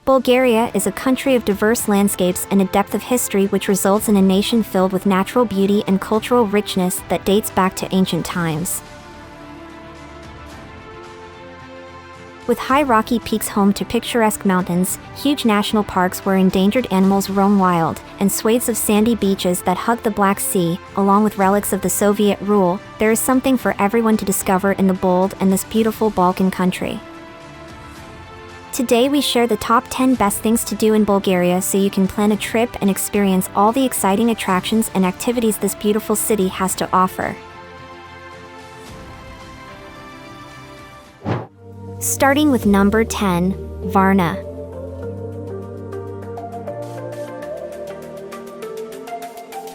Bulgaria is a country of diverse landscapes and a depth of history which results in a nation filled with natural beauty and cultural richness that dates back to ancient times. With high rocky peaks home to picturesque mountains, huge national parks where endangered animals roam wild, and swathes of sandy beaches that hug the Black Sea, along with relics of the Soviet rule, there is something for everyone to discover in the bold and this beautiful Balkan country. Today we share the top 10 best things to do in Bulgaria so you can plan a trip and experience all the exciting attractions and activities this beautiful city has to offer. Starting with number 10, Varna.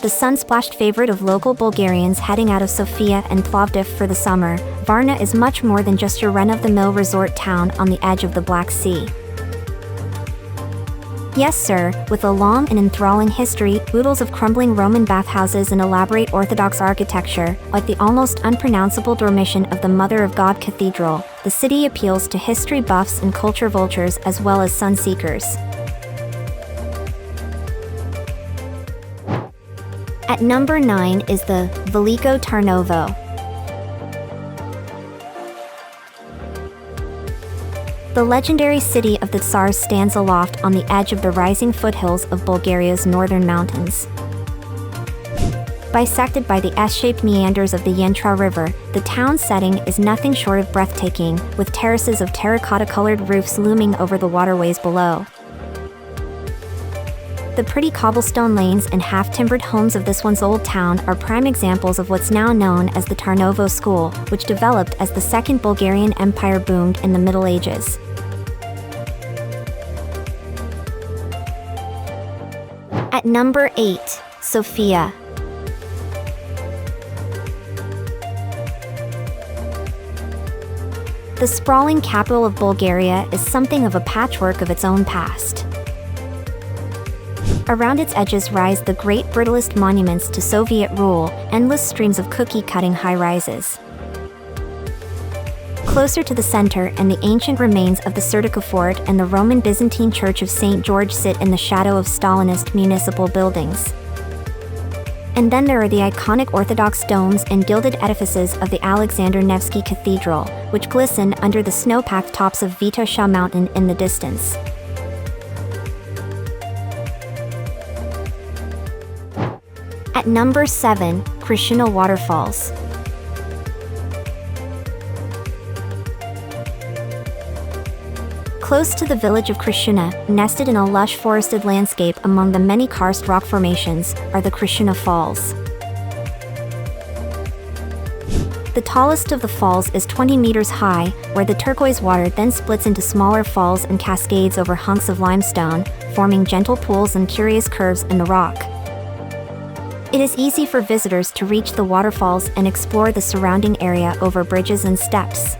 The sun-splashed favorite of local Bulgarians heading out of Sofia and Plovdiv for the summer, Varna is much more than just your run-of-the-mill resort town on the edge of the Black Sea. Yes sir, with a long and enthralling history, oodles of crumbling Roman bathhouses and elaborate Orthodox architecture, like the almost unpronounceable Dormition of the Mother of God Cathedral, the city appeals to history buffs and culture vultures as well as sun seekers. At number 9 is the Veliko Tarnovo. The legendary city of the Tsars stands aloft on the edge of the rising foothills of Bulgaria's northern mountains. Bisected by the S-shaped meanders of the Yentra River, the town's setting is nothing short of breathtaking, with terraces of terracotta-colored roofs looming over the waterways below. The pretty cobblestone lanes and half-timbered homes of this once old town are prime examples of what's now known as the Tarnovo School, which developed as the Second Bulgarian Empire boomed in the Middle Ages. At number 8, Sofia. The sprawling capital of Bulgaria is something of a patchwork of its own past. Around its edges rise the great brutalist monuments to Soviet rule, endless streams of cookie-cutting high-rises. Closer to the center and the ancient remains of the Serdica Fort and the Roman Byzantine Church of St. George sit in the shadow of Stalinist municipal buildings. And then there are the iconic Orthodox domes and gilded edifices of the Alexander Nevsky Cathedral, which glisten under the snow-packed tops of Vitosha Mountain in the distance. At number 7, Krushuna Waterfalls. Close to the village of Krushuna, nested in a lush forested landscape among the many karst rock formations, are the Krushuna Falls. The tallest of the falls is 20 meters high, where the turquoise water then splits into smaller falls and cascades over hunks of limestone, forming gentle pools and curious curves in the rock. It is easy for visitors to reach the waterfalls and explore the surrounding area over bridges and steps.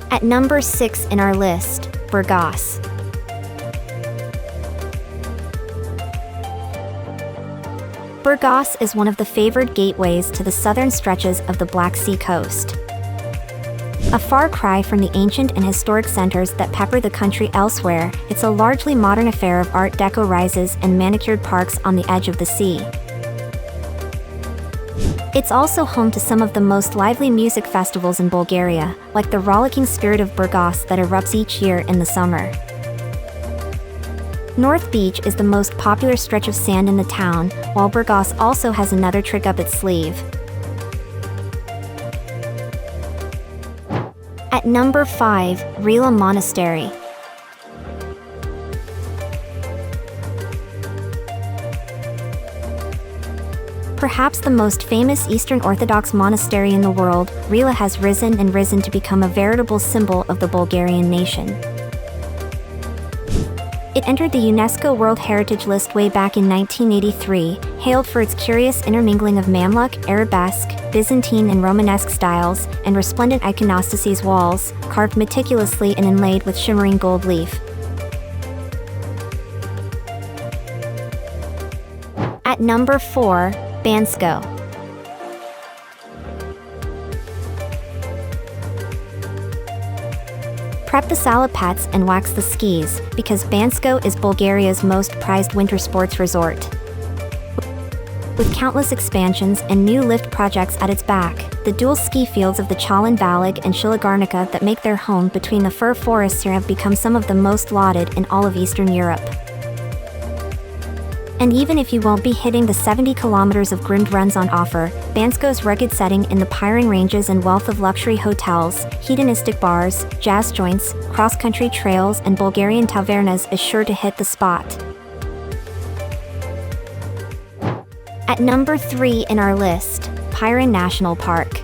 At number 6 in our list, Burgas. Burgas is one of the favored gateways to the southern stretches of the Black Sea coast. A far cry from the ancient and historic centers that pepper the country elsewhere, it's a largely modern affair of Art Deco rises and manicured parks on the edge of the sea. It's also home to some of the most lively music festivals in Bulgaria, like the rollicking Spirit of Burgas that erupts each year in the summer. North Beach is the most popular stretch of sand in the town, while Burgas also has another trick up its sleeve. At number 5, Rila Monastery. Perhaps the most famous Eastern Orthodox monastery in the world, Rila has risen to become a veritable symbol of the Bulgarian nation. It entered the UNESCO World Heritage List way back in 1983, hailed for its curious intermingling of Mamluk, Arabesque, Byzantine and Romanesque styles, and resplendent iconostases walls, carved meticulously and inlaid with shimmering gold leaf. At number 4, Bansko. Prep the salopets and wax the skis, because Bansko is Bulgaria's most prized winter sports resort. With countless expansions and new lift projects at its back, the dual ski fields of the Chalin Valig and Shilagarnica that make their home between the fir forests here have become some of the most lauded in all of Eastern Europe. And even if you won't be hitting the 70 kilometers of groomed runs on offer, Bansko's rugged setting in the Pirin ranges and wealth of luxury hotels, hedonistic bars, jazz joints, cross-country trails and Bulgarian tavernas is sure to hit the spot. At number 3 in our list, Pirin National Park.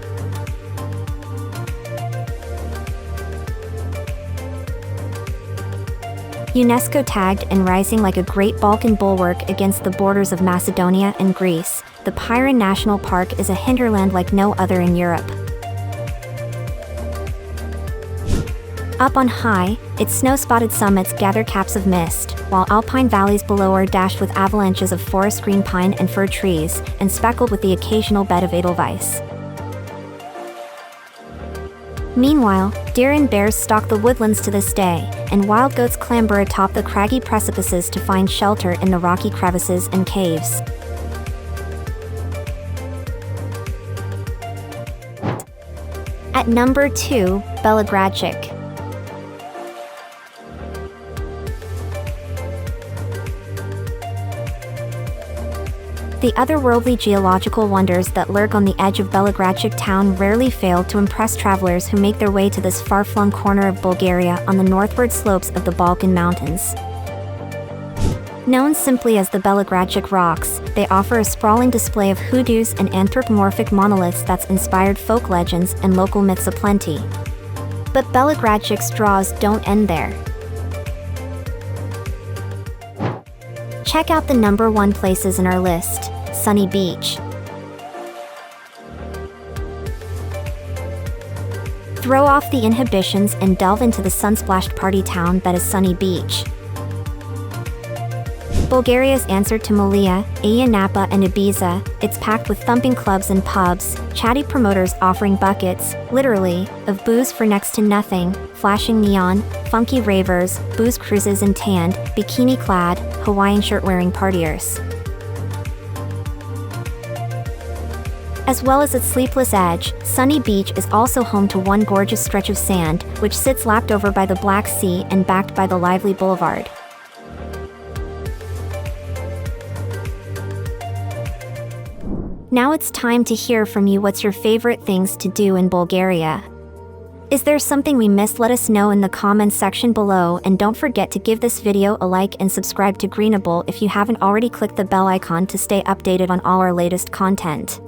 UNESCO tagged and rising like a great Balkan bulwark against the borders of Macedonia and Greece, the Pirin National Park is a hinterland like no other in Europe. Up on high, its snow-spotted summits gather caps of mist, while alpine valleys below are dashed with avalanches of forest green pine and fir trees, and speckled with the occasional bed of edelweiss. Meanwhile, deer and bears stalk the woodlands to this day, and wild goats clamber atop the craggy precipices to find shelter in the rocky crevices and caves. At number 2, Belogradchik. The otherworldly geological wonders that lurk on the edge of Belogradchik town rarely fail to impress travelers who make their way to this far-flung corner of Bulgaria on the northward slopes of the Balkan Mountains. Known simply as the Belogradchik Rocks, they offer a sprawling display of hoodoos and anthropomorphic monoliths that's inspired folk legends and local myths aplenty. But Belogradchik's draws don't end there. Check out the number 1 places in our list. Sunny Beach. Throw off the inhibitions and delve into the sun-splashed party town that is Sunny Beach. Bulgaria's answer to Malia, Ayia Napa and Ibiza, it's packed with thumping clubs and pubs, chatty promoters offering buckets, literally, of booze for next to nothing, flashing neon, funky ravers, booze cruises and tanned, bikini-clad, Hawaiian shirt-wearing partiers. As well as its sleepless edge, Sunny Beach is also home to one gorgeous stretch of sand, which sits lapped over by the Black Sea and backed by the lively boulevard. Now it's time to hear from you. What's your favorite things to do in Bulgaria? Is there something we missed? Let us know in the comments section below, and don't forget to give this video a like and subscribe to Greenable if you haven't already. Click the bell icon to stay updated on all our latest content.